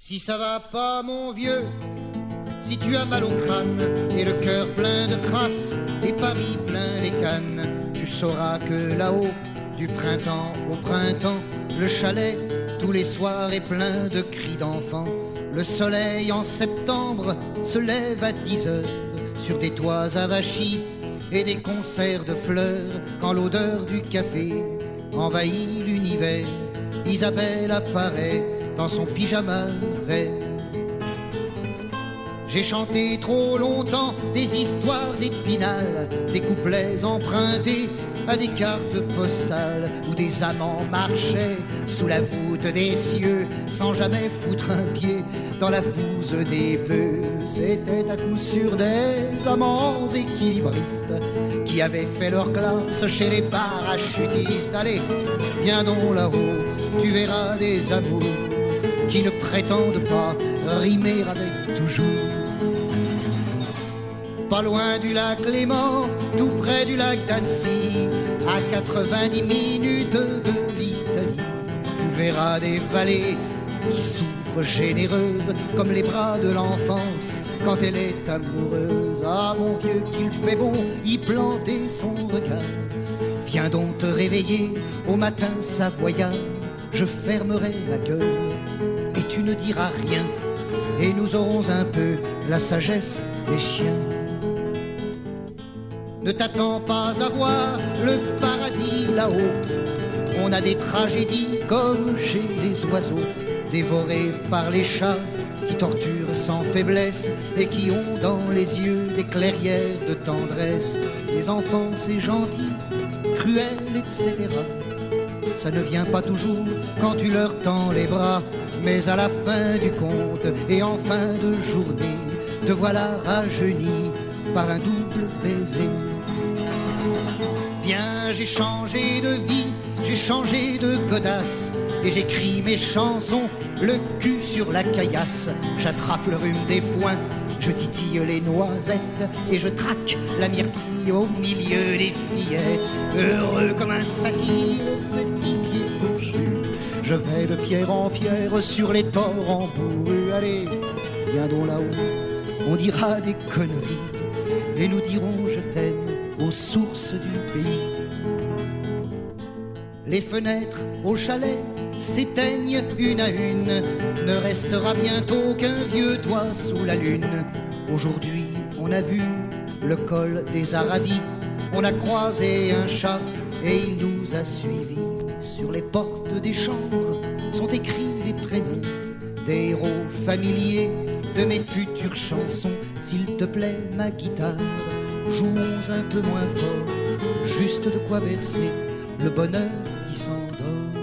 Si ça va pas mon vieux, si tu as mal au crâne et le cœur plein de crasse et Paris plein les cannes, tu sauras que là-haut, du printemps au printemps, le chalet tous les soirs est plein de cris d'enfants. Le soleil en septembre se lève à 10 heures sur des toits avachis et des concerts de fleurs. Quand l'odeur du café envahit l'univers, Isabelle apparaît dans son pyjama vert. J'ai chanté trop longtemps des histoires d'Épinal, des couplets empruntés à des cartes postales, où des amants marchaient sous la voûte des cieux sans jamais foutre un pied dans la bouse des bœufs. C'était à coup sûr des amants équilibristes qui avaient fait leur classe chez les parachutistes. Allez, viens donc là-haut, tu verras des amours qui ne prétendent pas rimer avec toujours. Pas loin du lac Léman, tout près du lac d'Annecy, à 90 minutes de l'Italie, tu verras des vallées qui s'ouvrent généreuses comme les bras de l'enfance quand elle est amoureuse. Ah mon vieux qu'il fait bon y planter son regard. Viens donc te réveiller au matin savoyard. Je fermerai la gueule et tu ne diras rien, et nous aurons un peu la sagesse des chiens. Ne t'attends pas à voir le paradis là-haut. On a des tragédies comme chez les oiseaux, dévorés par les chats qui torturent sans faiblesse et qui ont dans les yeux des clairières de tendresse. Les enfants c'est gentil, cruel, etc. Ça ne vient pas toujours quand tu leur tends les bras, mais à la fin du compte et en fin de journée, te voilà rajeuni par un double baiser. Bien, j'ai changé de vie, j'ai changé de godasse, et j'écris mes chansons, le cul sur la caillasse. J'attrape le rhume des foins, je titille les noisettes, et je traque la myrtille au milieu des fillettes. Heureux comme un satyre, petit pied fourchu, je vais de pierre en pierre sur les torrents bourrus. Allez, viens donc là-haut, on dira des conneries, et nous dirons je t'aime aux sources du pays. Les fenêtres au chalet s'éteignent une à une, ne restera bientôt qu'un vieux toit sous la lune. Aujourd'hui on a vu le col des Aravis, on a croisé un chat et il nous a suivis. Sur les portes des chambres sont écrits les prénoms des héros familiers de mes futures chansons. S'il te plaît ma guitare, jouons un peu moins fort, juste de quoi verser le bonheur qui s'endort.